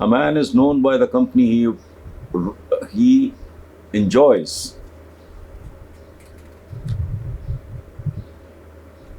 A man is known by the company he enjoys۔